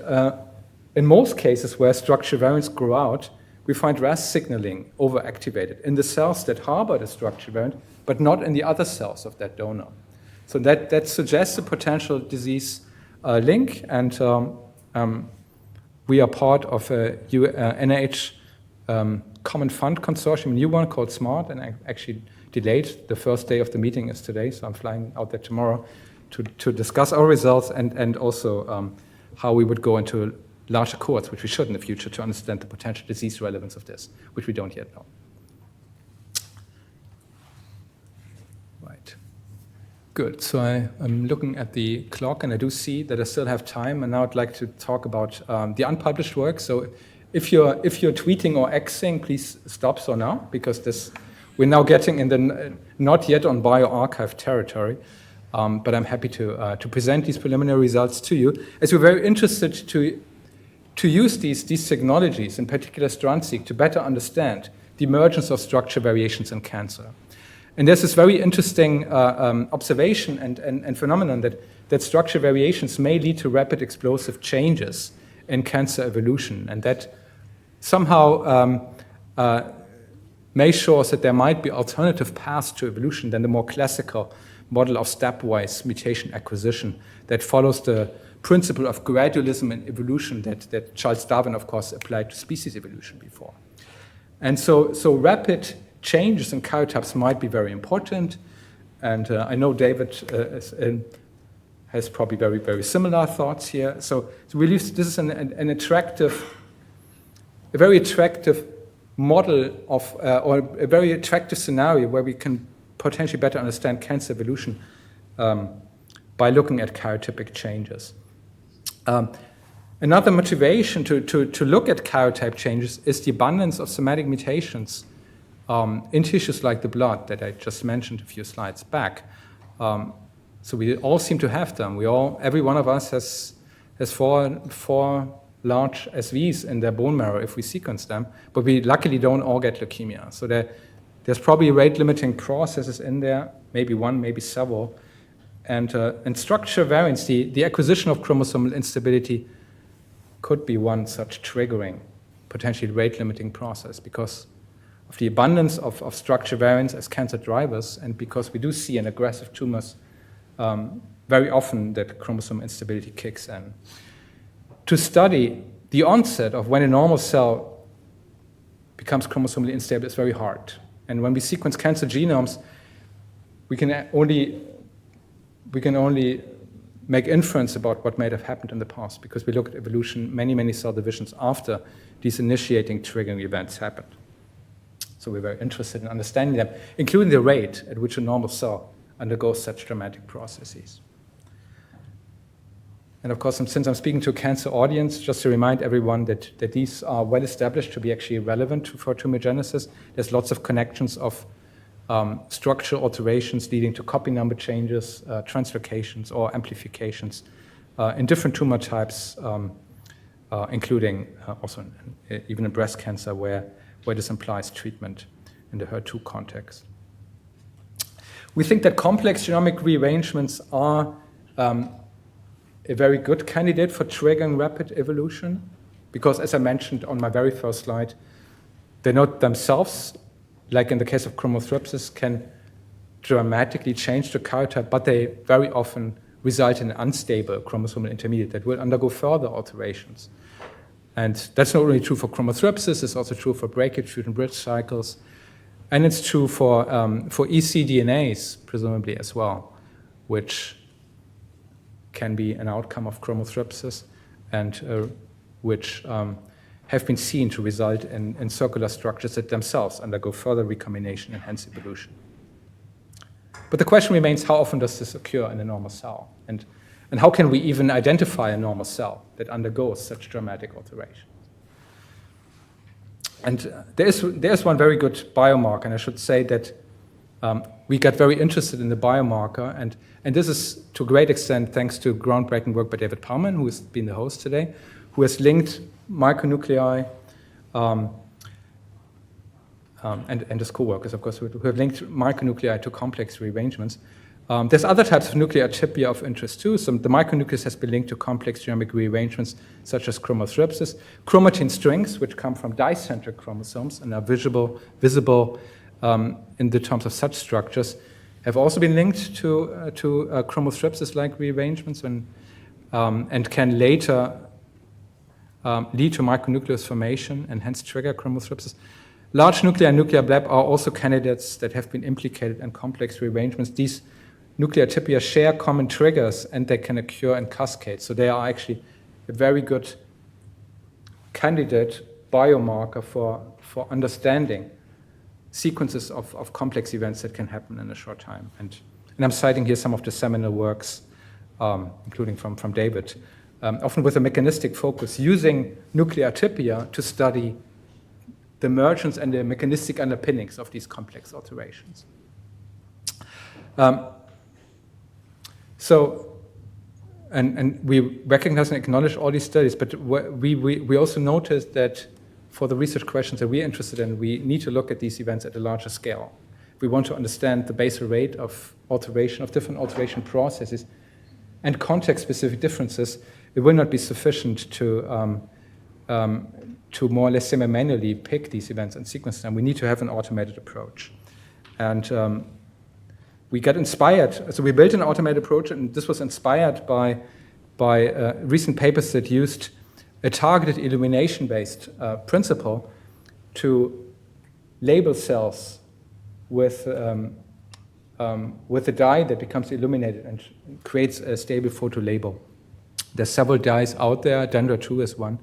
in most cases where structure variants grow out, we find RAS signaling overactivated in the cells that harbor the structure variant, but not in the other cells of that donor. So that suggests a potential disease link, and we are part of a NIH Common Fund Consortium, a new one called SMART, and I actually delayed. The first day of the meeting is today, so I'm flying out there tomorrow to discuss our results and also how we would go into larger cohorts, which we should in the future, to understand the potential disease relevance of this, which we don't yet know. Right. Good. So I'm looking at the clock, and I do see that I still have time, and now I'd like to talk about the unpublished work. So if you're tweeting or Xing, please stop so now, because we're now getting in the not yet on bioRxiv territory, but I'm happy to present these preliminary results to you, as we're very interested to use these technologies, in particular strand-seq, to better understand the emergence of structure variations in cancer. And there's this very interesting observation and phenomenon that structure variations may lead to rapid explosive changes in cancer evolution, and that somehow may show us that there might be alternative paths to evolution than the more classical model of stepwise mutation acquisition that follows the principle of gradualism in evolution that Charles Darwin, of course, applied to species evolution before. And so rapid changes in karyotypes might be very important, and I know David has probably very, very similar thoughts here. So we believe this is a very attractive model of, or a very attractive scenario where we can potentially better understand cancer evolution by looking at karyotypic changes. Another motivation to look at karyotype changes is the abundance of somatic mutations in tissues like the blood that I just mentioned a few slides back. So we all seem to have them. Every one of us has four large SVs in their bone marrow if we sequence them, but we luckily don't all get leukemia. So there's probably rate-limiting processes in there, maybe one, maybe several. And structure variants, the acquisition of chromosomal instability could be one such triggering, potentially rate-limiting process because of the abundance of structure variants as cancer drivers, and because we do see in aggressive tumors very often that chromosomal instability kicks in. To study the onset of when a normal cell becomes chromosomally unstable is very hard. And when we sequence cancer genomes, we can only make inference about what might have happened in the past, because we look at evolution, many cell divisions after these initiating triggering events happened. So we're very interested in understanding them, including the rate at which a normal cell undergoes such dramatic processes. And of course, since I'm speaking to a cancer audience, just to remind everyone that these are well established to be actually relevant for tumorigenesis. There's lots of connections of structural alterations leading to copy number changes, translocations, or amplifications in different tumor types, including also even in breast cancer, where this implies treatment in the HER2 context. We think that complex genomic rearrangements are a very good candidate for triggering rapid evolution, because, as I mentioned on my very first slide, they not themselves, like in the case of chromothripsis, can dramatically change the karyotype, but they very often result in an unstable chromosomal intermediate that will undergo further alterations. And that's not only true for chromothripsis, it's also true for breakage, fusion, bridge cycles, and it's true for ecDNAs, presumably as well, which can be an outcome of chromothripsis and which have been seen to result in circular structures that themselves undergo further recombination and hence evolution. But the question remains, how often does this occur in a normal cell? And how can we even identify a normal cell that undergoes such dramatic alterations? And there's one very good biomarker, and I should say that we got very interested in the biomarker, and this is to a great extent thanks to groundbreaking work by David Palman, who has been the host today, who has linked micronuclei and his co-workers, of course, who have linked micronuclei to complex rearrangements. There's other types of nuclear atypia of interest too. So the micronucleus has been linked to complex genomic rearrangements such as chromothripsis. Chromatin strings, which come from dicentric chromosomes and are visible in the terms of such structures, have also been linked to chromothripsis-like rearrangements and can later lead to micronucleus formation and hence trigger chromothripsis. Large nuclei and nuclear bleb are also candidates that have been implicated in complex rearrangements. These nuclear atypia share common triggers and they can occur in cascades. So they are actually a very good candidate biomarker for understanding sequences of complex events that can happen in a short time. And I'm citing here some of the seminal works, including from David, often with a mechanistic focus, using nuclear atypia to study the emergence and the mechanistic underpinnings of these complex alterations. And we recognize and acknowledge all these studies, but we also noticed that for the research questions that we're interested in, we need to look at these events at a larger scale. If we want to understand the basal rate of alteration, of different alteration processes, and context-specific differences, it will not be sufficient to more or less semi-manually pick these events and sequence them. We need to have an automated approach. And we got inspired, so we built an automated approach, and this was inspired by recent papers that used a targeted illumination-based principle to label cells with a dye that becomes illuminated and creates a stable photo label. There's several dyes out there, Dendra 2 is one,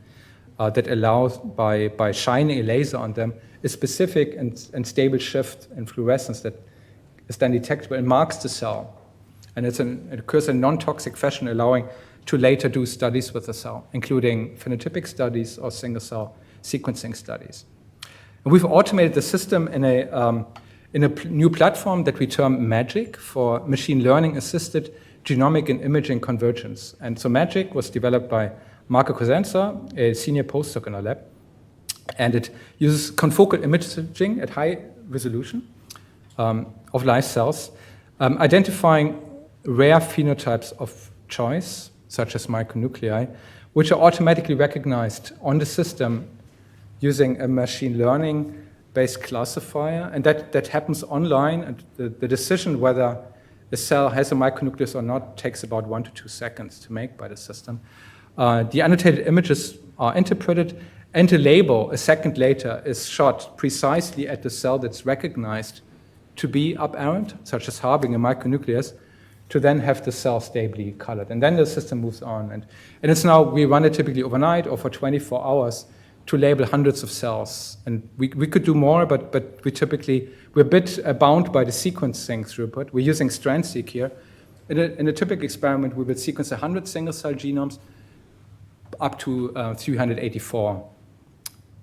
that allows, by shining a laser on them, a specific and stable shift in fluorescence that is then detectable and marks the cell. And it occurs in non-toxic fashion, allowing to later do studies with the cell, including phenotypic studies or single-cell sequencing studies. And we've automated the system in a new platform that we term MAGIC, for machine learning-assisted genomic and imaging convergence. And so MAGIC was developed by Marco Cosenza, a senior postdoc in our lab, and it uses confocal imaging at high resolution of live cells, identifying rare phenotypes of choice, such as micronuclei, which are automatically recognized on the system using a machine learning-based classifier, and that happens online, and the decision whether a cell has a micronucleus or not takes about 1 to 2 seconds to make by the system. The annotated images are interpreted, and a label a second later is shot precisely at the cell that's recognized to be aberrant, such as harboring a micronucleus, to then have the cell stably colored. And then the system moves on. And it's now, we run it typically overnight or for 24 hours to label hundreds of cells. And we could do more, but we're a bit bound by the sequencing throughput. We're using StrandSeq here. In a typical experiment, we would sequence 100 single-cell genomes up to 384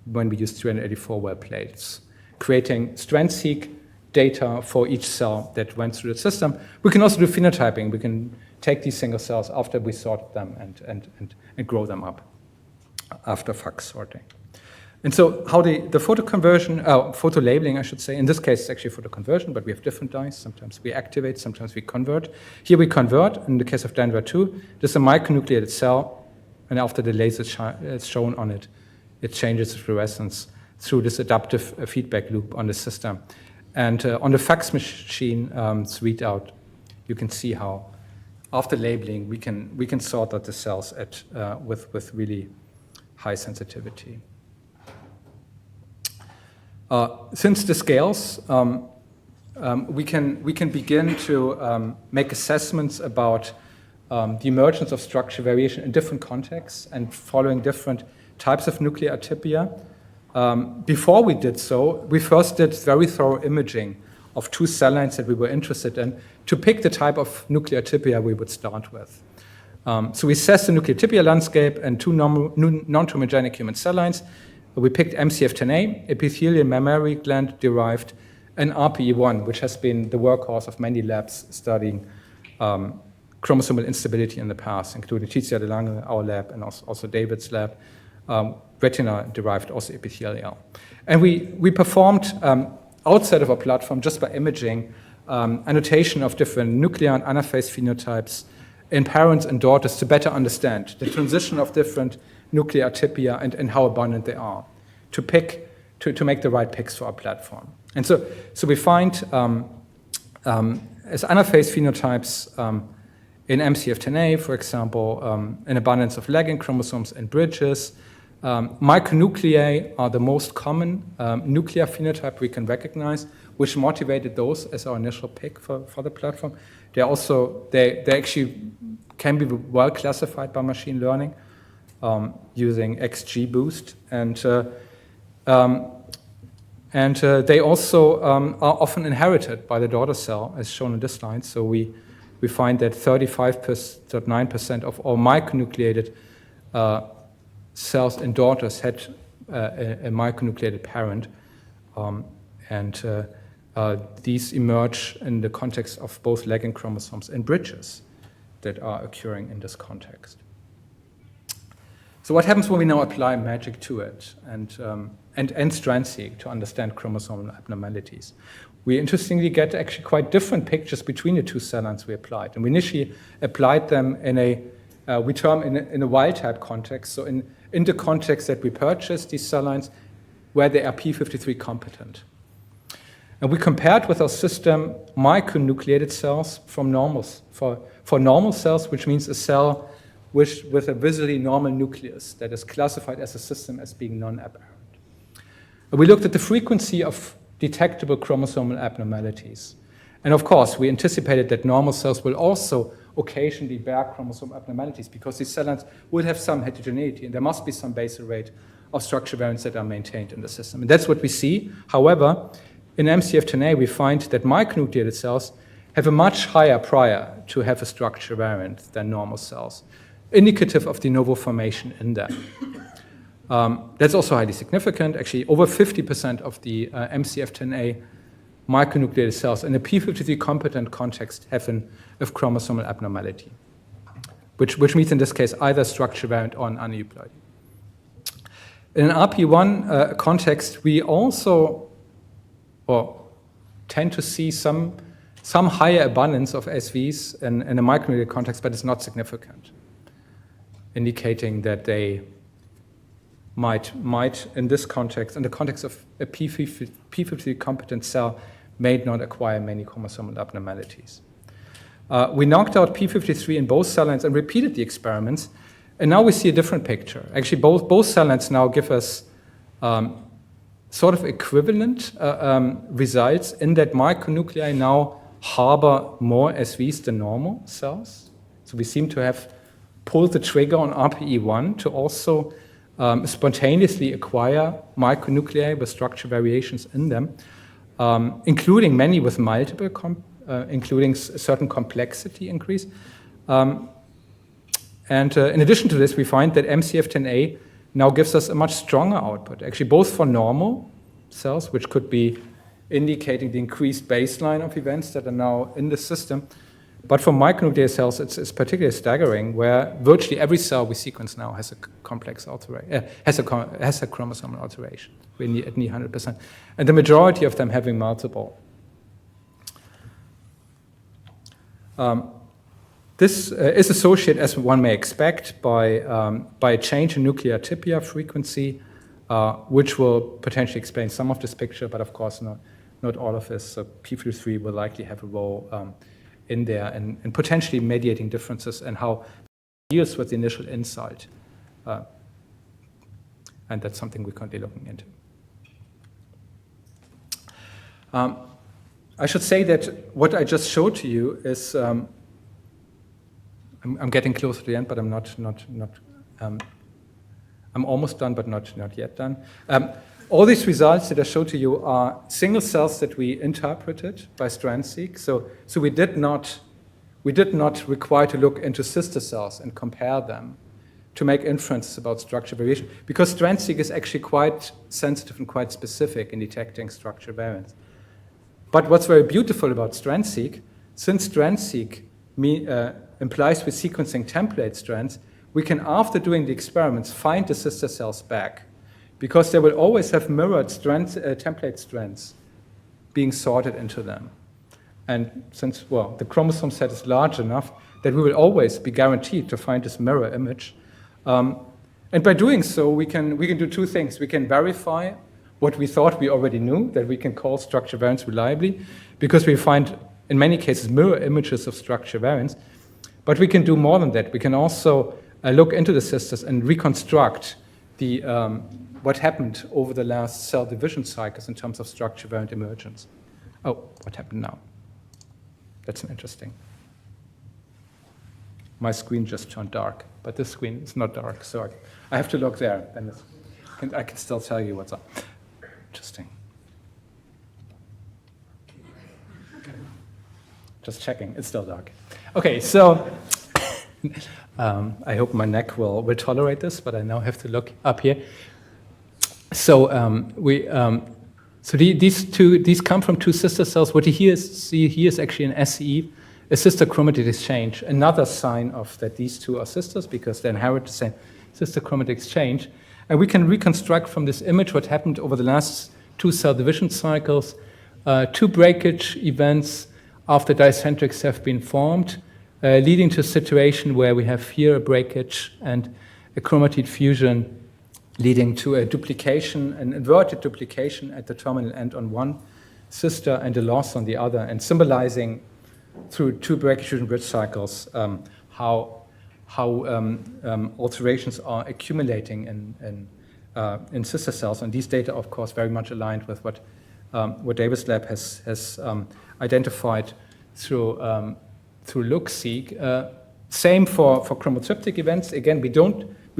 when we use 384 well plates, creating StrandSeq data for each cell that went through the system. We can also do phenotyping. We can take these single cells after we sort them and grow them up after FACS sorting. And so how the photo conversion, photo labeling, I should say, in this case it's actually photo conversion, but we have different dyes. Sometimes we activate, sometimes we convert. Here we convert, in the case of Denver 2, this is a micronucleated cell, and after the laser is shown on it, it changes fluorescence through this adaptive feedback loop on the system. And on the fax machine readout, you can see how after labeling we can sort out the cells with really high sensitivity. Since the scales, we can begin to make assessments about the emergence of structure variation in different contexts and following different types of nuclear atypia. Before we did so, we first did very thorough imaging of 2 cell lines that we were interested in to pick the type of nuclear atypia we would start with. So we assessed the nuclear atypia landscape and 2 non-tumorigenic human cell lines. We picked MCF10A, epithelial mammary gland derived, and RPE1, which has been the workhorse of many labs studying chromosomal instability in the past, including Tizia de Lange, our lab, and also David's lab, retina-derived also epithelial. And we performed, outside of our platform, just by imaging, annotation of different nuclear and anaphase phenotypes in parents and daughters to better understand the transition of different nuclear atypia and how abundant they are, to make the right picks for our platform. And so we find as anaphase phenotypes in MCF10A, for example, an abundance of lagging chromosomes and bridges. Micronuclei are the most common nuclear phenotype we can recognize, which motivated those as our initial pick for the platform. They actually can be well classified by machine learning using XGBoost, and they also are often inherited by the daughter cell, as shown in this slide. So we find that 35.9% of all micronucleated cells in daughters had a micronucleated parent, and these emerge in the context of both lagging chromosomes and bridges that are occurring in this context. So what happens when we now apply magic to it and StrandSeq to understand chromosomal abnormalities? We interestingly get actually quite different pictures between the 2 cell lines we applied. And we initially applied them in a wild type context, so in the context that we purchased these cell lines where they are P53 competent. And we compared with our system micronucleated cells from normals, for normal cells, which means a cell with a visually normal nucleus that is classified as a system as being non-aberrant. We looked at the frequency of detectable chromosomal abnormalities. And of course, we anticipated that normal cells will also occasionally bear chromosomal abnormalities because these cell lines will have some heterogeneity, and there must be some basal rate of structure variants that are maintained in the system. And that's what we see. However, in MCF10A, we find that micronucleated cells have a much higher prior to have a structure variant than normal cells, indicative of de novo formation in them. That's also highly significant. Actually, over 50% of the MCF10A micronucleated cells in a P53 competent context have a chromosomal abnormality, which means in this case either structure variant or an aneuploidy. In an RP1 context, we also tend to see some higher abundance of SVs in a micronucleated context, but it's not significant, indicating that they might in this context, in the context of a P53 competent cell, may not acquire many chromosomal abnormalities. We knocked out P53 in both cell lines and repeated the experiments, and now we see a different picture. Actually, both cell lines now give us sort of equivalent results in that micronuclei now harbor more SVs than normal cells. So we seem to have pulled the trigger on RPE1 to also spontaneously acquire micronuclei with structure variations in them, including many with multiple, including certain complexity increase. And in addition to this, we find that MCF10A now gives us a much stronger output, actually both for normal cells, which could be indicating the increased baseline of events that are now in the system. But for micronuclear cells, it's particularly staggering, where virtually every cell we sequence now has a complex alteration, has a chromosomal alteration at near 100%, and the majority of them having multiple. This is associated, as one may expect, by a change in nuclear tibia frequency, which will potentially explain some of this picture, but of course not all of this. So p53 will likely have a role in there and potentially mediating differences in how it deals with the initial insult. And that's something we're currently looking into. I should say that what I just showed to you is, I'm getting close to the end, but I'm I'm almost done, but not yet done. All these results that I showed to you are single cells that we interpreted by strand-seq. So we did not require to look into sister cells and compare them to make inferences about structure variation, because strand-seq is actually quite sensitive and quite specific in detecting structure variants. But what's very beautiful about strand-seq, since strand-seq implies we're sequencing template strands, we can, after doing the experiments, find the sister cells back, because they will always have mirrored template strands being sorted into them. And since, well, the chromosome set is large enough that we will always be guaranteed to find this mirror image. And by doing so, we can do two things. We can verify what we thought we already knew, that we can call structure variants reliably, because we find, in many cases, mirror images of structure variants. But we can do more than that. We can also look into the sisters and reconstruct the what happened over the last cell division cycles in terms of structure variant emergence. Oh, what happened now? That's interesting. My screen just turned dark, but this screen is not dark, so I have to look there, and I can still tell you what's up. Interesting. Just checking, it's still dark. Okay, so I hope my neck will tolerate this, but I now have to look up here. So these come from two sister cells. What you see here is actually an SCE, a sister chromatic exchange, another sign of that these two are sisters because they inherit the same sister chromatic exchange. And we can reconstruct from this image what happened over the last two cell division cycles, two breakage events after dicentrics have been formed, leading to a situation where we have here a breakage and a chromatid fusion, leading to a duplication, an inverted duplication at the terminal end on one sister and a loss on the other, and symbolizing through two breakage fusion bridge cycles how alterations are accumulating in sister cells. And these data, of course, very much aligned with what Davis' lab has identified through look-seq. Same for chromotriptic events. Again, we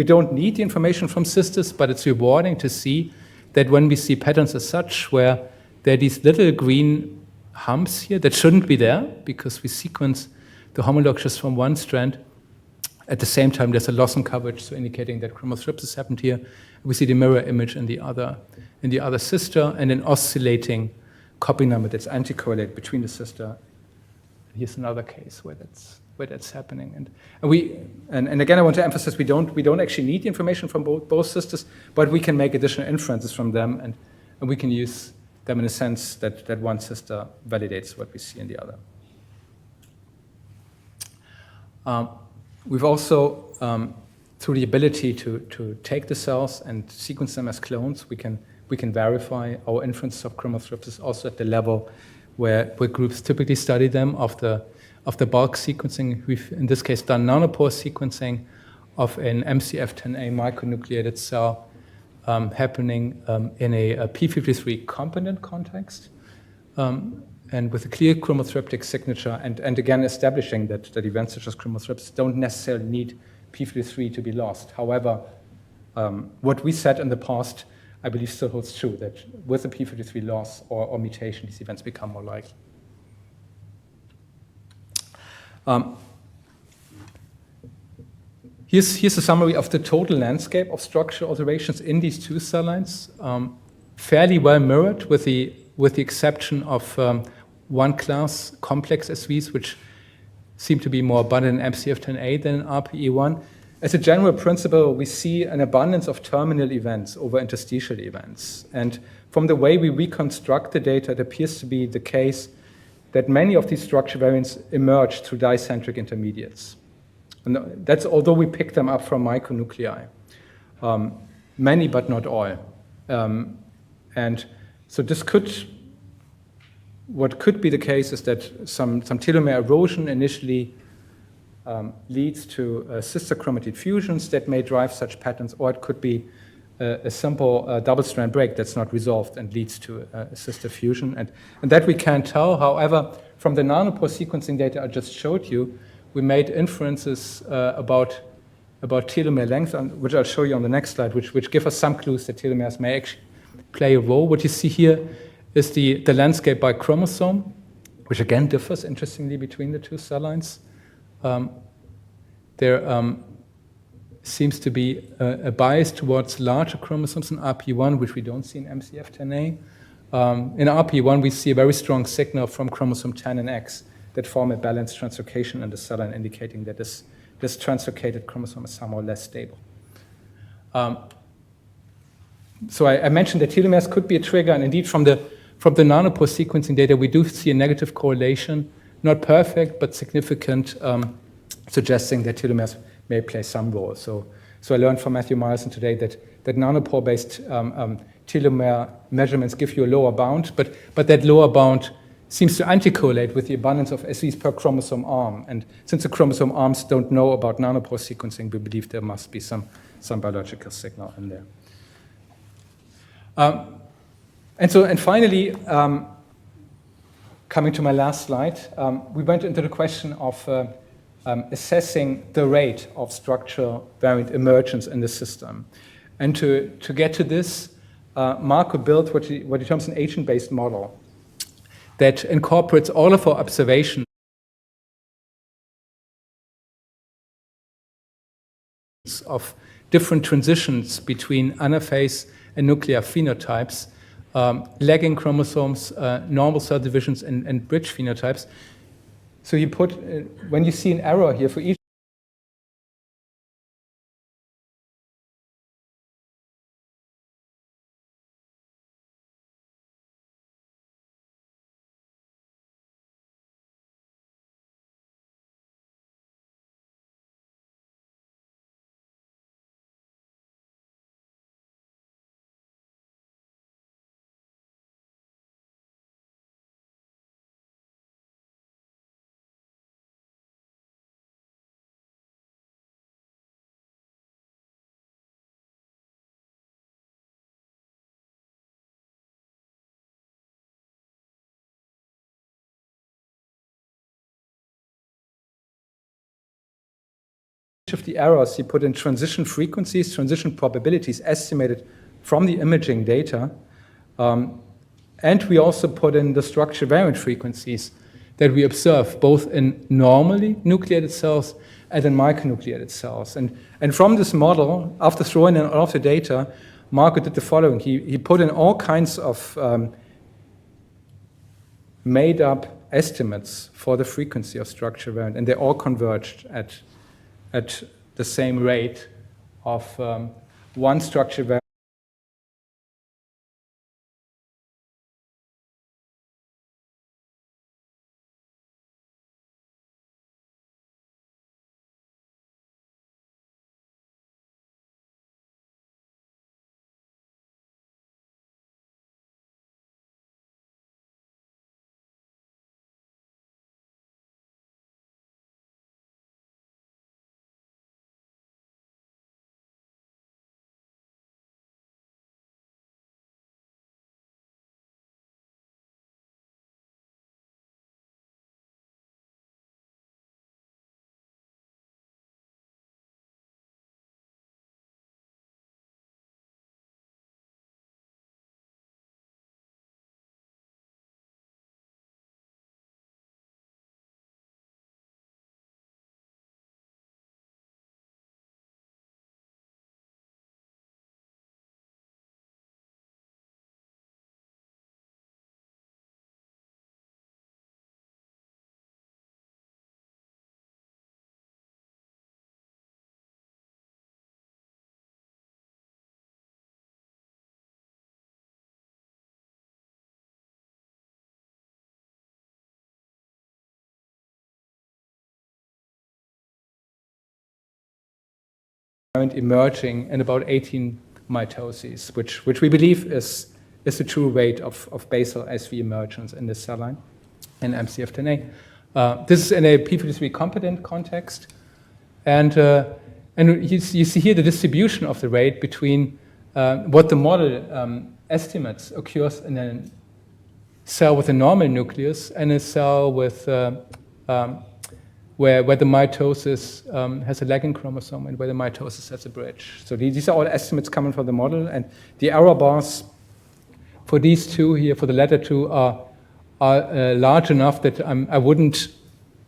don't need the information from sisters, but it's rewarding to see that when we see patterns as such, where there are these little green humps here that shouldn't be there because we sequence the homologs just from one strand. At the same time, there's a loss in coverage, so indicating that chromothripsis happened here. We see the mirror image in the other sister, and an oscillating copy number that's anticorrelate between the sister. Here's another case where that's happening. And again, I want to emphasize we don't actually need the information from both sisters, but we can make additional inferences from them, and we can use them in a sense that one sister validates what we see in the other. We've also, through the ability to take the cells and sequence them as clones, we can verify our inferences of chromothripsis also at the level where groups typically study them of the bulk sequencing. We've, in this case, done nanopore sequencing of an MCF10A micronucleated cell happening in a p53 component context. and with a clear chromothryptic signature, and again establishing that events such as chromothrips don't necessarily need p53 to be lost. However, what we said in the past, I believe still holds true, that with a p53 loss or mutation, these events become more likely. Here's a summary of the total landscape of structural alterations in these two cell lines, fairly well mirrored with the exception of one class, complex SVs, which seem to be more abundant in MCF10A than in RPE1. As a general principle, we see an abundance of terminal events over interstitial events. And from the way we reconstruct the data, it appears to be the case that many of these structure variants emerge through dicentric intermediates. And that's although we pick them up from micronuclei. Many, but not all. And so what could be the case is that some telomere erosion initially leads to sister chromatid fusions that may drive such patterns, or it could be a simple double-strand break that's not resolved and leads to a sister fusion. And that we can't tell. However, from the nanopore sequencing data I just showed you, we made inferences about telomere length, which I'll show you on the next slide, which give us some clues that telomeres may actually play a role. What you see here is the landscape by chromosome, which again differs interestingly between the two cell lines. There seems to be a bias towards larger chromosomes in RP1, which we don't see in MCF10A. In RP1, we see a very strong signal from chromosome 10 and X that form a balanced translocation in the cell line, indicating that this translocated chromosome is somehow less stable. So I mentioned that telomeres could be a trigger, and indeed from the nanopore sequencing data, we do see a negative correlation, not perfect, but significant, suggesting that telomeres may play some role. So I learned from Matthew Myerson today that nanopore-based telomere measurements give you a lower bound, but that lower bound seems to anti-correlate with the abundance of SVs per chromosome arm. And since the chromosome arms don't know about nanopore sequencing, we believe there must be some biological signal in there. And finally, coming to my last slide, we went into the question of assessing the rate of structural variant emergence in the system. And to get to this, Marco built what he terms an agent-based model that incorporates all of our observations of different transitions between anaphase and nuclear phenotypes, lagging chromosomes, normal cell divisions, and bridge phenotypes. So you put, when you see an error here for each of the errors, he put in transition frequencies, transition probabilities estimated from the imaging data. And we also put in the structure variant frequencies that we observe both in normally nucleated cells and in micronucleated cells. And from this model, after throwing in all of the data, Marco did the following. He put in all kinds of made up estimates for the frequency of structure variant, and they all converged at the same rate of one structure variant emerging in about 18 mitoses, which we believe is the true rate of basal SV emergence in this cell line in MCF10A. This is in a p53 competent context, and you see here the distribution of the rate between what the model estimates occurs in a cell with a normal nucleus and a cell with where the mitosis has a lagging chromosome and where the mitosis has a bridge. So these are all estimates coming from the model, and the error bars for these two here, for the latter two, are large enough that I wouldn't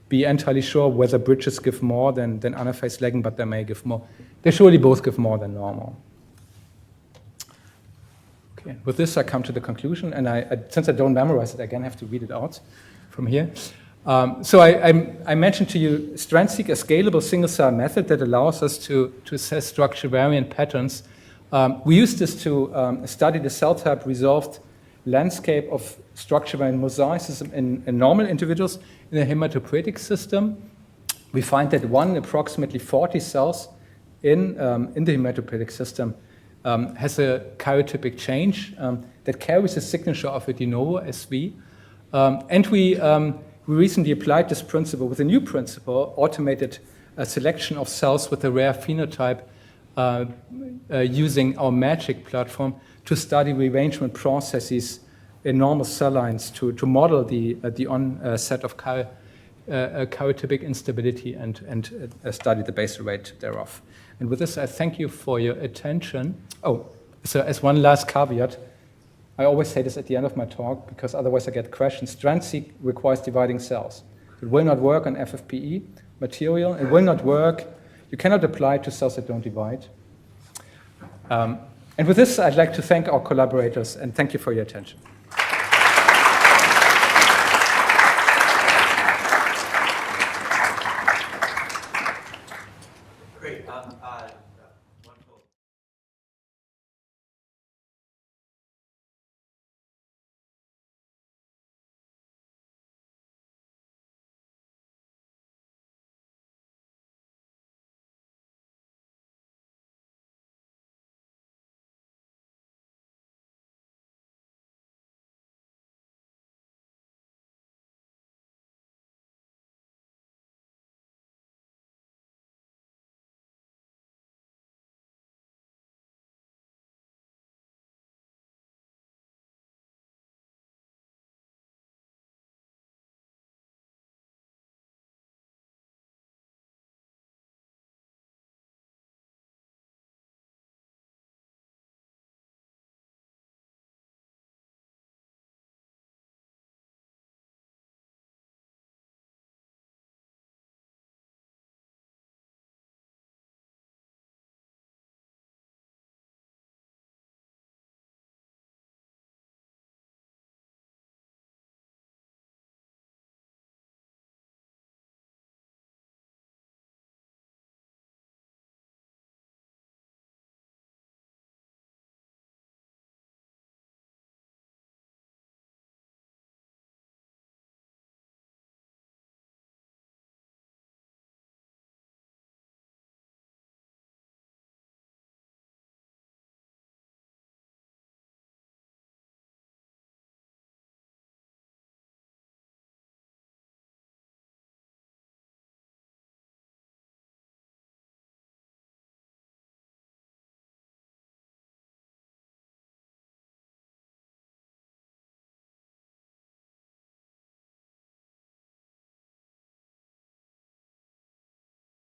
be entirely sure whether bridges give more than anaphase lagging, but they may give more. They surely both give more than normal. Okay, with this I come to the conclusion, and since I don't memorize it, I again have to read it out from here. So I mentioned to you StrandSeq, a scalable single-cell method that allows us to assess structure variant patterns. We use this to study the cell type resolved landscape of structure variant mosaicism in normal individuals in a hematopoietic system. We find that approximately 40 cells in the hematopoietic system has a karyotypic change that carries a signature of a de novo SV. And we recently applied this principle with a new principle, automated selection of cells with a rare phenotype using our MAGIC platform to study rearrangement processes in normal cell lines to model the onset of karyotypic instability and study the basal rate thereof. And with this, I thank you for your attention. Oh, so as one last caveat, I always say this at the end of my talk because otherwise I get questions. StrandSeq requires dividing cells. It will not work on FFPE material. It will not work. You cannot apply it to cells that don't divide. And with this, I'd like to thank our collaborators and thank you for your attention.